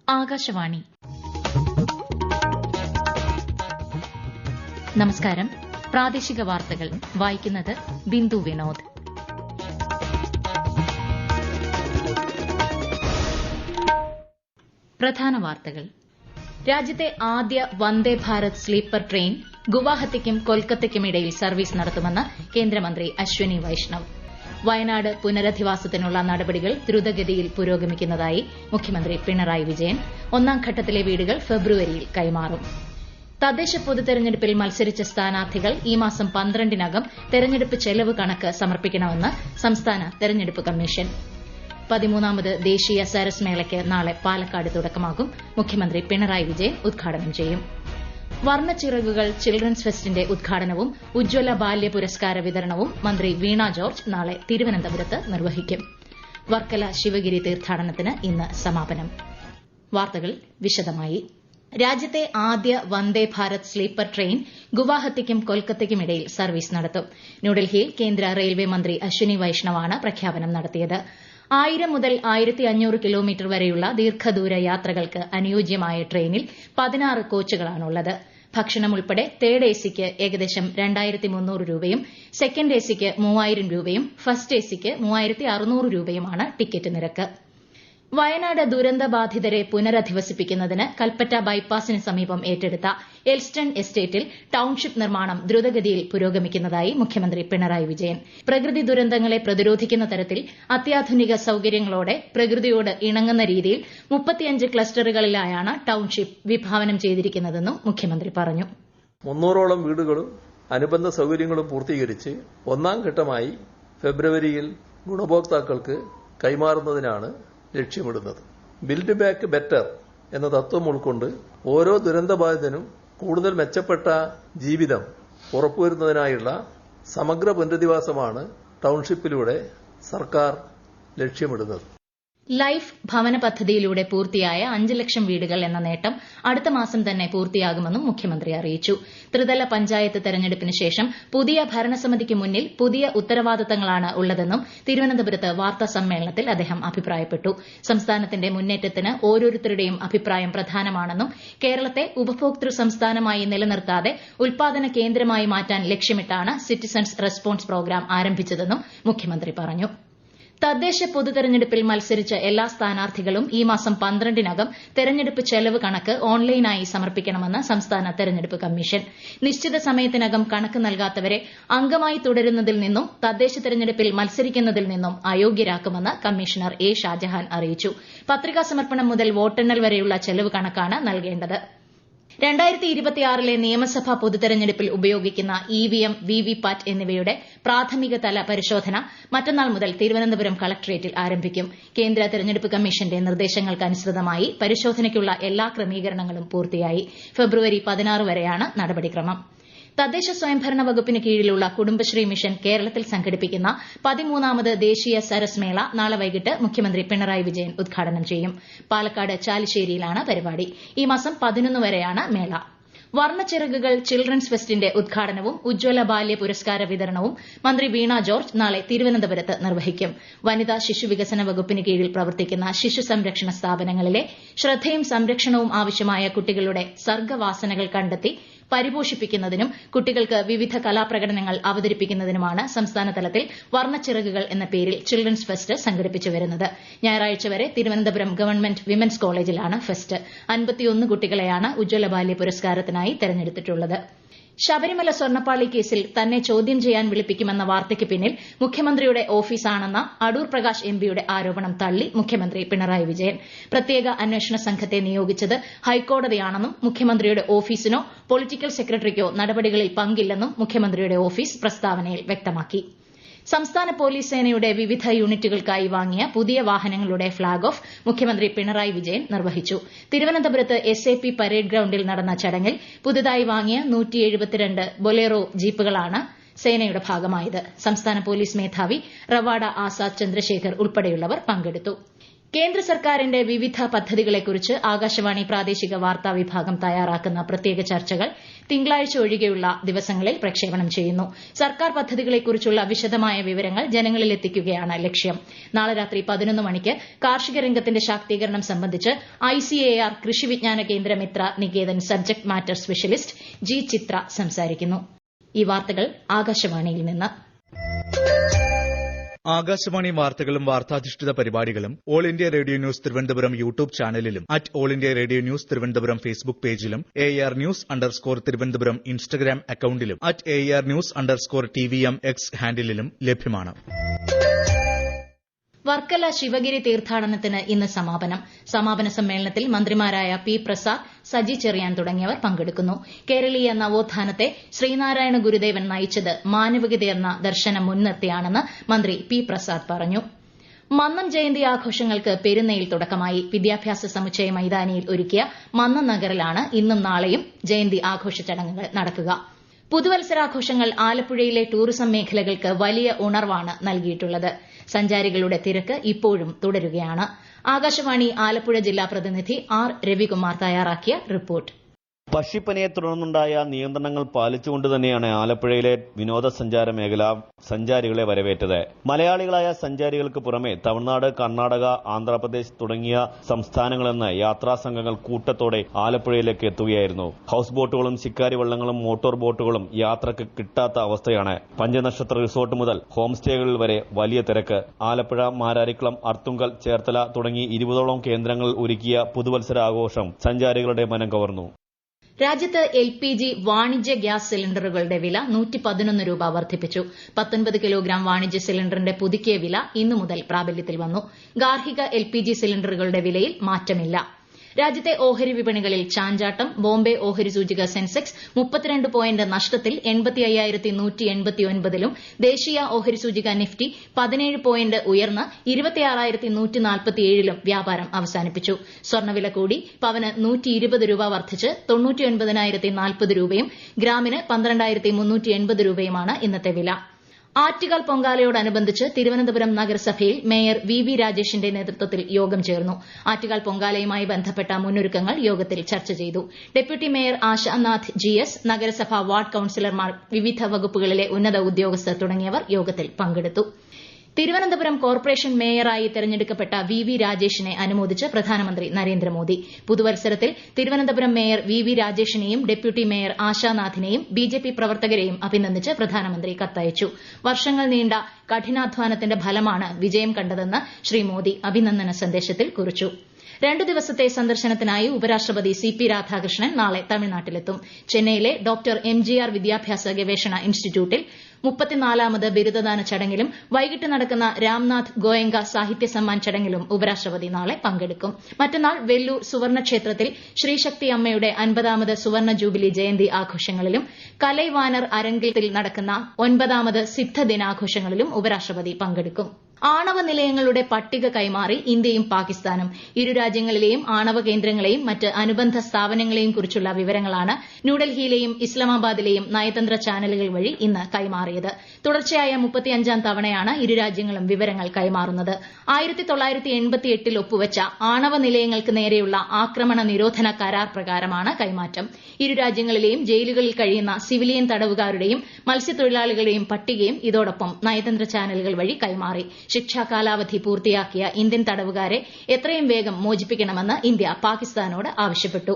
ആകാശവാണി. നമസ്കാരം. പ്രാദേശിക വാർത്തകൾ വായിക്കുന്നത് ബിന്ദു വിനോദ്. പ്രധാന വാർത്തകൾ. രാജ്യത്തെ ആദ്യ Vande Bharat sleeper train ഗുവാഹത്തിക്കും കൊൽക്കത്തയ്ക്കുമിടയിൽ service നടത്തുമെന്ന് കേന്ദ്രമന്ത്രി അശ്വനി വൈഷ്ണവ്. വയനാട് പുനരധിവാസത്തിനുള്ള നടപടികൾ ദ്രുതഗതിയിൽ പുരോഗമിക്കുന്നതായി മുഖ്യമന്ത്രി പിണറായി വിജയൻ. ഒന്നാം ഘട്ടത്തിലെ വീടുകൾ ഫെബ്രുവരിയിൽ കൈമാറും. തദ്ദേശ പൊതുതെരഞ്ഞെടുപ്പിൽ മത്സരിച്ച സ്ഥാനാർത്ഥികൾ ഈ മാസം 12-നകം തെരഞ്ഞെടുപ്പ് ചെലവ് കണക്ക് സമർപ്പിക്കണമെന്ന് സംസ്ഥാന തെരഞ്ഞെടുപ്പ് കമ്മീഷൻ. 13ാമത് ദേശീയ സരസ് മേളയ്ക്ക് നാളെ പാലക്കാട് തുടക്കമാകും. മുഖ്യമന്ത്രി പിണറായി വിജയൻ ഉദ്ഘാടനം ചെയ്യും. വർണ്ണച്ചിറകുകൾ ചിൽഡ്രൻസ് ഫെസ്റ്റിന്റെ ഉദ്ഘാടനവും ഉജ്ജ്വല ബാല്യ പുരസ്കാര വിതരണവും മന്ത്രി വീണ ജോർജ് നാളെ തിരുവനന്തപുരത്ത് നിർവഹിക്കും. വർക്കല ശിവഗിരി തീർത്ഥാടനത്തിന് ഇന്ന് സമാപനം. വാർത്തകൾ വിശദമായി. രാജ്യത്തെ ആദ്യ Vande Bharat sleeper train ഗുവാഹത്തിക്കും കൊൽക്കത്തയ്ക്കുമിടയിൽ service നടത്തും. ന്യൂഡൽഹിയിൽ കേന്ദ്ര റെയിൽവേ മന്ത്രി അശ്വനി വൈഷ്ണവാണ് പ്രഖ്യാപനം നടത്തിയത്. 1000 മുതൽ 1500 കിലോമീറ്റർ വരെയുള്ള ദീർഘദൂര യാത്രകൾക്ക് അനുയോജ്യമായ ട്രെയിനിൽ 16 കോച്ചുകളാണുള്ളത്. ഭക്ഷണം ഉൾപ്പെടെ തേർഡ് എസിക്ക് ഏകദേശം 2300 രൂപയും സെക്കൻഡ് എസിക്ക് 3000 രൂപയും ഫസ്റ്റ് എസിക്ക് 3600 രൂപയുമാണ് ടിക്കറ്റ് നിരക്ക്. വയനാട് ദുരന്തബാധിതരെ പുനരധിവസിപ്പിക്കുന്നതിന് കൽപ്പറ്റ ബൈപ്പാസിന് സമീപം ഏറ്റെടുത്ത എൽസ്റ്റൺ എസ്റ്റേറ്റിൽ ടൌൺഷിപ്പ് നിർമ്മാണം ദ്രുതഗതിയിൽ പുരോഗമിക്കുന്നതായി മുഖ്യമന്ത്രി പിണറായി വിജയൻ. പ്രകൃതി ദുരന്തങ്ങളെ പ്രതിരോധിക്കുന്ന തരത്തിൽ അത്യാധുനിക സൌകര്യങ്ങളോടെ പ്രകൃതിയോട് ഇണങ്ങുന്ന രീതിയിൽ 35 ക്ലസ്റ്ററുകളിലായാണ് ടൌൺഷിപ്പ് വിഭാവനം ചെയ്തിരിക്കുന്നതെന്നും മുഖ്യമന്ത്രി പറഞ്ഞു. 300ഓളം വീടുകളും അനുബന്ധ സൌകര്യങ്ങളും പൂർത്തീകരിച്ച് ഒന്നാം ഘട്ടമായി ഫെബ്രുവരിയിൽ ഗുണഭോക്താക്കൾക്ക് കൈമാറുന്നതിനാണ് ലക്ഷ്യമിടുന്നത്. ബിൽഡ് ബാക്ക് ബെറ്റർ എന്ന തത്വം ഉൾക്കൊണ്ട് ഓരോ ദുരന്തബാധിതനും കൂടുതൽ മെച്ചപ്പെട്ട ജീവിതം ഉറപ്പുവരുന്നതിനായുള്ള സമഗ്ര പുനരധിവാസമാണ് ടൌൺഷിപ്പിലൂടെ സർക്കാർ ലക്ഷ്യമിടുന്നത്. ലൈഫ് ഭവന പദ്ധതിയിലൂടെ പൂർത്തിയായ 5 ലക്ഷം വീടുകൾ എന്ന നേട്ടം അടുത്ത മാസം തന്നെ പൂർത്തിയാകുമെന്നും മുഖ്യമന്ത്രി അറിയിച്ചു. ത്രിതല പഞ്ചായത്ത് തെരഞ്ഞെടുപ്പിന് ശേഷം പുതിയ ഭരണസമിതിക്ക് മുന്നിൽ പുതിയ ഉത്തരവാദിത്തങ്ങളാണ് ഉള്ളതെന്നും തിരുവനന്തപുരത്ത് വാർത്താ സമ്മേളനത്തിൽ അദ്ദേഹം അഭിപ്രായപ്പെട്ടു. സംസ്ഥാനത്തിന്റെ മുന്നേറ്റത്തിന് ഓരോരുത്തരുടെയും അഭിപ്രായം പ്രധാനമാണെന്നും കേരളത്തെ ഉപഭോക്തൃ സംസ്ഥാനമായി നിലനിർത്താതെ ഉൽപാദന കേന്ദ്രമായി മാറ്റാൻ ലക്ഷ്യമിട്ടാണ് സിറ്റിസൺസ് റെസ്പോൺസ് പ്രോഗ്രാം ആരംഭിച്ചതെന്നും മുഖ്യമന്ത്രി പറഞ്ഞു. തദ്ദേശ പൊതുതെരഞ്ഞെടുപ്പിൽ മത്സരിച്ച എല്ലാ സ്ഥാനാർത്ഥികളും ഈ മാസം 12-നകം തെരഞ്ഞെടുപ്പ് ചെലവ് കണക്ക് ഓൺലൈനായി സമർപ്പിക്കണമെന്ന് സംസ്ഥാന തെരഞ്ഞെടുപ്പ് കമ്മീഷൻ. നിശ്ചിത സമയത്തിനകം കണക്ക് നൽകാത്തവരെ അംഗമായി തുടരുന്നതിൽ നിന്നും തദ്ദേശ തെരഞ്ഞെടുപ്പിൽ മത്സരിക്കുന്നതിൽ നിന്നും അയോഗ്യരാക്കുമെന്ന് കമ്മീഷണർ എ ഷാജഹാൻ അറിയിച്ചു. പത്രികാ സമർപ്പണം മുതൽ വോട്ടെണ്ണൽ വരെയുള്ള ചെലവ് കണക്കാണ് നൽകേണ്ടത്. 2026 നിയമസഭാ പൊതുതെരഞ്ഞെടുപ്പിൽ ഉപയോഗിക്കുന്ന ഇവിഎം, വിവിപാറ്റ് എന്നിവയുടെ പ്രാഥമിക തല പരിശോധന മറ്റന്നാൾ മുതൽ തിരുവനന്തപുരം കളക്ടറേറ്റിൽ ആരംഭിക്കും. കേന്ദ്ര തെരഞ്ഞെടുപ്പ് കമ്മീഷന്റെ നിർദ്ദേശങ്ങൾക്കനുസൃതമായി പരിശോധനയ്ക്കുള്ള എല്ലാ ക്രമീകരണങ്ങളും പൂർത്തിയായി. ഫെബ്രുവരി 16 വരെയാണ് നടപടിക്രമം. തദ്ദേശ സ്വയംഭരണ വകുപ്പിന് കീഴിലുള്ള കുടുംബശ്രീ മിഷൻ കേരളത്തിൽ സംഘടിപ്പിക്കുന്ന 13ാമത് ദേശീയ സരസ് മേള നാളെ വൈകിട്ട് മുഖ്യമന്ത്രി പിണറായി വിജയൻ ഉദ്ഘാടനം ചെയ്യും. പാലക്കാട് ചാലിശ്ശേരിയിലാണ് പരിപാടി. ഈ മാസം 11 വരെയാണ് മേള. വർണ്ണച്ചിറകുകൾ ചിൽഡ്രൻസ് ഫെസ്റ്റിന്റെ ഉദ്ഘാടനവും ഉജ്ജ്വല ബാല്യ പുരസ്കാര വിതരണവും മന്ത്രി വീണ ജോർജ് നാളെ തിരുവനന്തപുരത്ത് നിർവഹിക്കും. വനിതാ ശിശുവികസന വകുപ്പിന് കീഴിൽ പ്രവർത്തിക്കുന്ന ശിശു സംരക്ഷണ സ്ഥാപനങ്ങളിലെ ശ്രദ്ധയും സംരക്ഷണവും ആവശ്യമായ കുട്ടികളുടെ സർഗ്ഗവാസനകൾ കണ്ടെത്തി പരിപോഷിപ്പിക്കുന്നതിനും കുട്ടികൾക്ക് വിവിധ കലാപ്രകടനങ്ങൾ അവതരിപ്പിക്കുന്നതിനുമാണ് സംസ്ഥാനതലത്തിൽ വർണ്ണച്ചിറകുകൾ എന്ന പേരിൽ ചിൽഡ്രൻസ് ഫെസ്റ്റ് സംഘടിപ്പിച്ചു വരുന്നത്. ഞായറാഴ്ച വരെ തിരുവനന്തപുരം ഗവൺമെന്റ് വിമൻസ് കോളേജിലാണ് ഫെസ്റ്റ്. 51 കുട്ടികളെയാണ് ഉജ്ജ്വല ബാല്യ പുരസ്കാരത്തിനായി തെരഞ്ഞെടുത്തിട്ടുള്ളത്. ശബരിമല സ്വർണ്ണപ്പാളി കേസിൽ തന്നെ ചോദ്യം ചെയ്യാൻ വിളിപ്പിക്കുമെന്ന വാർത്തയ്ക്ക് പിന്നിൽ മുഖ്യമന്ത്രിയുടെ ഓഫീസാണെന്ന അടൂർ പ്രകാശ് എംപിയുടെ ആരോപണം തള്ളി മുഖ്യമന്ത്രി പിണറായി വിജയൻ. പ്രത്യേക അന്വേഷണ സംഘത്തെ നിയോഗിച്ചത് ഹൈക്കോടതിയാണെന്നും മുഖ്യമന്ത്രിയുടെ ഓഫീസിനോ പൊളിറ്റിക്കൽ സെക്രട്ടറിക്കോ നടപടികളിൽ പങ്കില്ലെന്നും മുഖ്യമന്ത്രിയുടെ ഓഫീസ് പ്രസ്താവനയിൽ വ്യക്തമാക്കി. സംസ്ഥാന പോലീസ് സേനയുടെ വിവിധ യൂണിറ്റുകൾക്കായി വാങ്ങിയ പുതിയ വാഹനങ്ങളുടെ ഫ്ളാഗ് ഓഫ് മുഖ്യമന്ത്രി പിണറായി വിജയൻ നിർവഹിച്ചു. തിരുവനന്തപുരത്ത് SAP പരേഡ് ഗ്രൌണ്ടിൽ നടന്ന ചടങ്ങിൽ പുതുതായി വാങ്ങിയ 172 ബൊലേറോ ജീപ്പുകളാണ് സേനയുടെ ഭാഗമായത്. സംസ്ഥാന പോലീസ് മേധാവി റവാഡ ആസാദ് ചന്ദ്രശേഖർ ഉൾപ്പെടെയുള്ളവർ പങ്കെടുത്തു. കേന്ദ്ര സർക്കാരിന്റെ വിവിധ പദ്ധതികളെക്കുറിച്ച് ആകാശവാണി പ്രാദേശിക വാർത്താ വിഭാഗം തയ്യാറാക്കുന്ന പ്രത്യേക ചർച്ചകൾ തിങ്കളാഴ്ച ഒഴികെയുള്ള ദിവസങ്ങളിൽ പ്രക്ഷേപണം ചെയ്യുന്നു. സർക്കാർ പദ്ധതികളെക്കുറിച്ചുള്ള വിശദമായ വിവരങ്ങൾ ജനങ്ങളിലെത്തിക്കുകയാണ് ലക്ഷ്യം. നാളെ രാത്രി 11 മണിക്ക് കാർഷിക രംഗത്തിന്റെ ശാക്തീകരണം സംബന്ധിച്ച് ICAR Krishi Vijnana Kendra Mitra Niketan subject matter specialist G Chithra സംസാരിക്കുന്നു. ഈ വാർത്തകൾ ആകാശവാണിയിൽ നിന്ന്. ആകാശവാണി വാർത്തകളും വാർത്താധിഷ്ഠിത പരിപാടികളും All India Radio News Thiruvananthapuram YouTube ചാനലിലും All India Radio News Thiruvananthapuram Facebook പേജിലും AR News_ തിരുവനന്തപുരം ഇൻസ്റ്റഗ്രാം അക്കൌണ്ടിലും AR News_TVM X ഹാൻഡിലും ലഭ്യമാണ്. വർക്കല ശിവഗിരി തീർത്ഥാടനത്തിന് ഇന്ന് സമാപനം. സമാപന സമ്മേളനത്തിൽ മന്ത്രിമാരായ പി പ്രസാദ്, സജി ചെറിയാൻ തുടങ്ങിയവർ പങ്കെടുക്കുന്നു. കേരളീയ നവോത്ഥാനത്തെ ശ്രീനാരായണ ഗുരുദേവൻ നയിച്ചത് മാനവികതയെന്ന ദർശനം മുൻനിർത്തിയാണെന്ന് മന്ത്രി പി പ്രസാദ് പറഞ്ഞു. മന്നം ജയന്തി ആഘോഷങ്ങൾക്ക് പെരുന്നയിൽ തുടക്കമായി. വിദ്യാഭ്യാസ സമുച്ചയ മൈതാനിയിൽ ഒരുക്കിയ മന്നം നഗറിലാണ് ഇന്നും നാളെയും ജയന്തി ആഘോഷ ചടങ്ങുകൾ നടക്കുക. പുതുവത്സരാഘോഷങ്ങൾ ആലപ്പുഴയിലെ ടൂറിസം മേഖലകൾക്ക് വലിയ ഉണർവാണ് നൽകിയിട്ടുള്ളത്. സഞ്ചാരികളുടെ തിരക്ക് ഇപ്പോഴും തുടരുകയാണ്. ആകാശവാണി ആലപ്പുഴ ജില്ലാ പ്രതിനിധി R രവികുമാർ തയ്യാറാക്കിയ റിപ്പോർട്ട്. പക്ഷിപ്പനിയെ തുടർന്നുണ്ടായ നിയന്ത്രണങ്ങൾ പാലിച്ചുകൊണ്ട് തന്നെയാണ് ആലപ്പുഴയിലെ വിനോദസഞ്ചാര മേഖല സഞ്ചാരികളെ വരവേറ്റത്. മലയാളികളായ സഞ്ചാരികൾക്ക് പുറമെ തമിഴ്നാട്, കർണാടക, ആന്ധ്രാപ്രദേശ് തുടങ്ങിയ സംസ്ഥാനങ്ങളിൽ നിന്ന് യാത്രാ സംഘങ്ങൾ കൂട്ടത്തോടെ ആലപ്പുഴയിലേക്ക് എത്തുകയായിരുന്നു. ഹൌസ് ബോട്ടുകളും ശിക്കാരി വള്ളങ്ങളും മോട്ടോർ ബോട്ടുകളും യാത്രക്ക് കിട്ടാത്ത അവസ്ഥയാണ്. പഞ്ചനക്ഷത്ര റിസോർട്ട് മുതൽ ഹോം സ്റ്റേകളിൽ വരെ വലിയ തിരക്ക്. ആലപ്പുഴ, മാരാരിക്കുളം, അർത്തുങ്കൽ, ചേർത്തല തുടങ്ങി 20ഓളം കേന്ദ്രങ്ങളിൽ ഒരുക്കിയ പുതുവത്സരാഘോഷം സഞ്ചാരികളുടെ മനം കവർന്നു. രാജ്യത്ത് LPG വാണിജ്യ ഗ്യാസ് സിലിണ്ടറുകളുടെ വില 111 രൂപ വർദ്ധിപ്പിച്ചു. 19 കിലോഗ്രാം വാണിജ്യ സിലിണ്ടറിന്റെ പുതുക്കിയ വില ഇന്നു മുതൽ പ്രാബല്യത്തിൽ വന്നു. ഗാർഹിക LPG സിലിണ്ടറുകളുടെ വിലയിൽ മാറ്റമില്ല. രാജ്യത്തെ ഓഹരി വിപണികളിൽ ചാഞ്ചാട്ടം. ബോംബെ ഓഹരി സൂചിക സെൻസെക്സ് 32 പോയിന്റ് നഷ്ടത്തിൽ 85,189ലും ദേശീയ ഓഹരി സൂചിക നിഫ്റ്റി 17 പോയിന്റ് ഉയർന്ന് 26,147ലും വ്യാപാരം അവസാനിപ്പിച്ചു. സ്വർണ്ണവില കൂടി. പവന് 120 രൂപ വർദ്ധിച്ച് 99,040 രൂപയും ഗ്രാമിന് 12,380 രൂപയുമാണ് ഇന്നത്തെ വില. ആറ്റുകാൽ പൊങ്കാലയോടനുബന്ധിച്ച് തിരുവനന്തപുരം നഗരസഭയിൽ മേയർ VV രാജേഷിന്റെ നേതൃത്വത്തിൽ യോഗം ചേർന്നു. ആറ്റുകാൽ പൊങ്കാലയുമായി ബന്ധപ്പെട്ട മുന്നൊരുക്കങ്ങൾ യോഗത്തിൽ ചർച്ച ചെയ്തു. ഡെപ്യൂട്ടി മേയർ ആശാനാഥ് GS, നഗരസഭാ വാർഡ് കൌൺസിലർമാർ, വിവിധ വകുപ്പുകളിലെ ഉന്നത ഉദ്യോഗസ്ഥർ തുടങ്ങിയവർ യോഗത്തിൽ പങ്കെടുത്തു. തിരുവനന്തപുരം കോർപ്പറേഷൻ മേയറായി തെരഞ്ഞെടുക്കപ്പെട്ട VV രാജേഷിനെ അനുമോദിച്ച് പ്രധാനമന്ത്രി Narendra Modi. പുതുവത്സരത്തിൽ Thiruvananthapuram mayor VV രാജേഷിനെയും deputy mayor ആശാനാഥിനെയും BJP പ്രവർത്തകരെയും അഭിനന്ദിച്ച് പ്രധാനമന്ത്രി കത്തയച്ചു. വർഷങ്ങൾ നീണ്ട കഠിനാധ്വാനത്തിന്റെ ഫലമാണ് വിജയം കണ്ടതെന്ന് ശ്രീ മോദി അഭിനന്ദന സന്ദേശത്തിൽ കുറിച്ചു. 2 ദിവസത്തെ സന്ദർശനത്തിനായി ഉപരാഷ്ട്രപതി CP രാധാകൃഷ്ണൻ നാളെ തമിഴ്നാട്ടിലെത്തും. ചെന്നൈയിലെ ഡോക്ടർ MGR വിദ്യാഭ്യാസ ഗവേഷണ ഇൻസ്റ്റിറ്റ്യൂട്ടിൽ 34ാമത് ബിരുദദാന ചടങ്ങിലും വൈകിട്ട് നടക്കുന്ന രാംനാഥ് ഗോയങ്ക സാഹിത്യ സമ്മാൻ ചടങ്ങിലും ഉപരാഷ്ട്രപതി നാളെ പങ്കെടുക്കും. മറ്റന്നാൾ വെല്ലൂർ സുവർണക്ഷേത്രത്തിൽ ശ്രീശക്തി അമ്മയുടെ 50ാമത് സുവർണ ജൂബിലി ജയന്തി ആഘോഷങ്ങളിലും കലൈവാനർ അരങ്ങിൽ നടക്കുന്ന 9ാമത് സിദ്ധ ദിനാഘോഷങ്ങളിലും ഉപരാഷ്ട്രപതി പങ്കെടുക്കും. ആണവ നിലയങ്ങളുടെ പട്ടിക കൈമാറി ഇന്ത്യയും പാകിസ്ഥാനും. ഇരു രാജ്യങ്ങളിലെയും ആണവ കേന്ദ്രങ്ങളെയും മറ്റ് അനുബന്ധ സ്ഥാപനങ്ങളെയും കുറിച്ചുള്ള വിവരങ്ങളാണ് ന്യൂഡൽഹിയിലെയും ഇസ്ലാമാബാദിലെയും നയതന്ത്ര ചാനലുകൾ വഴി ഇന്ന് കൈമാറിയത്. തുടർച്ചയായ 35ാം തവണയാണ് ഇരു രാജ്യങ്ങളും വിവരങ്ങൾ കൈമാറുന്നത്. 1988ൽ ഒപ്പുവച്ച ആണവ നിലയങ്ങൾക്ക് നേരെയുള്ള ആക്രമണ നിരോധന കരാർ പ്രകാരമാണ് കൈമാറ്റം. ഇരു രാജ്യങ്ങളിലെയും ജയിലുകളിൽ കഴിയുന്ന സിവിലിയൻ തടവുകാരുടെയും മത്സ്യത്തൊഴിലാളികളുടെയും പട്ടികയും ഇതോടൊപ്പം നയതന്ത്ര ചാനലുകൾ വഴി കൈമാറി. ശിക്ഷാ കാലാവധി പൂർത്തിയാക്കിയ ഇന്ത്യൻ തടവുകാരെ എത്രയും വേഗം മോചിപ്പിക്കണമെന്ന് ഇന്ത്യ പാകിസ്ഥാനോട് ആവശ്യപ്പെട്ടു.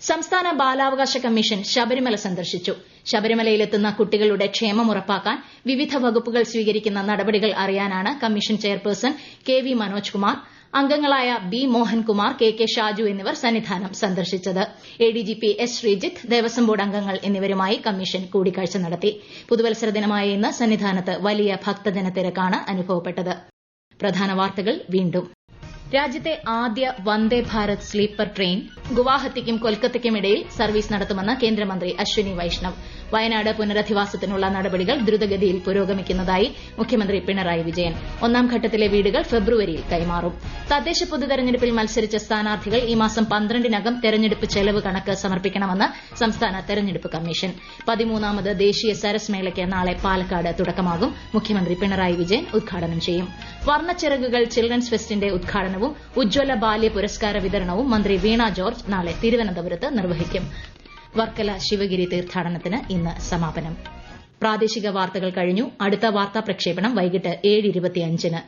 സംസ്ഥാന ബാലാവകാശ കമ്മീഷൻ ശബരിമല സന്ദർശിച്ചു. ശബരിമലയിലെത്തുന്ന കുട്ടികളുടെ ക്ഷേമം ഉറപ്പാക്കാൻ വിവിധ വകുപ്പുകൾ സ്വീകരിക്കുന്ന നടപടികൾ അറിയാനാണ് commission chairperson KV Manoj Kumar, അംഗങ്ങളായ B മോഹൻകുമാർ, KK ഷാജു എന്നിവർ സന്നിധാനം സന്ദർശിച്ചത്. ADGP S Sreejith, Devaswom board അംഗങ്ങൾ എന്നിവരുമായി കമ്മീഷൻ കൂടിക്കാഴ്ച നടത്തി. പുതുവത്സര ദിനമായ ഇന്ന് സന്നിധാനത്ത് വലിയ ഭക്തജന തിരക്കാണ് അനുഭവപ്പെട്ടത്. പ്രധാന വാർത്തകൾ വീണ്ടും. രാജ്യത്തെ ആദ്യ വന്ദേ ഭാരത് സ്ലീപ്പർ ട്രെയിൻ ഗുവാഹത്തിക്കും കൊൽക്കത്തയ്ക്കും ഇടയിൽ സർവീസ് നടത്തുമെന്ന് കേന്ദ്രമന്ത്രി അശ്വിനി വൈഷ്ണവ്. വയനാട് പുനരധിവാസത്തിനുള്ള നടപടികൾ ദ്രുതഗതിയിൽ പുരോഗമിക്കുന്നതായി മുഖ്യമന്ത്രി പിണറായി വിജയൻ. 1ാം ഘട്ടത്തിലെ വീടുകൾ ഫെബ്രുവരിയിൽ കൈമാറും. തദ്ദേശ പൊതുതെരഞ്ഞെടുപ്പിൽ മത്സരിച്ച സ്ഥാനാർത്ഥികൾ ഈ മാസം 12-നകം തെരഞ്ഞെടുപ്പ് ചെലവ് കണക്ക് സമർപ്പിക്കണമെന്ന് സംസ്ഥാന തെരഞ്ഞെടുപ്പ് കമ്മീഷൻ. 13ാമത് ദേശീയ സരസ് മേളയ്ക്ക് നാളെ പാലക്കാട് തുടക്കമാകും. മുഖ്യമന്ത്രി പിണറായി വിജയൻ ഉദ്ഘാടനം ചെയ്യും. വർണ്ണച്ചിറകുകൾ ചിൽഡ്രൻസ് ഫെസ്റ്റിന്റെ ഉദ്ഘാടനവും ഉദ്ഘാടനവും ഉജ്ജ്വല ബാല്യ പുരസ്കാര വിതരണവും മന്ത്രി വീണ ജോർജ് നാളെ തിരുവനന്തപുരത്ത് നിർവഹിക്കും. വർക്കല ശിവഗിരി തീർത്ഥാടനത്തിന് ഇന്ന് സമാപനം. പ്രാദേശിക വാർത്തകൾ കഴിഞ്ഞു. അടുത്ത വാർത്താ പ്രക്ഷേപണം വൈകിട്ട് 7:25-ന്.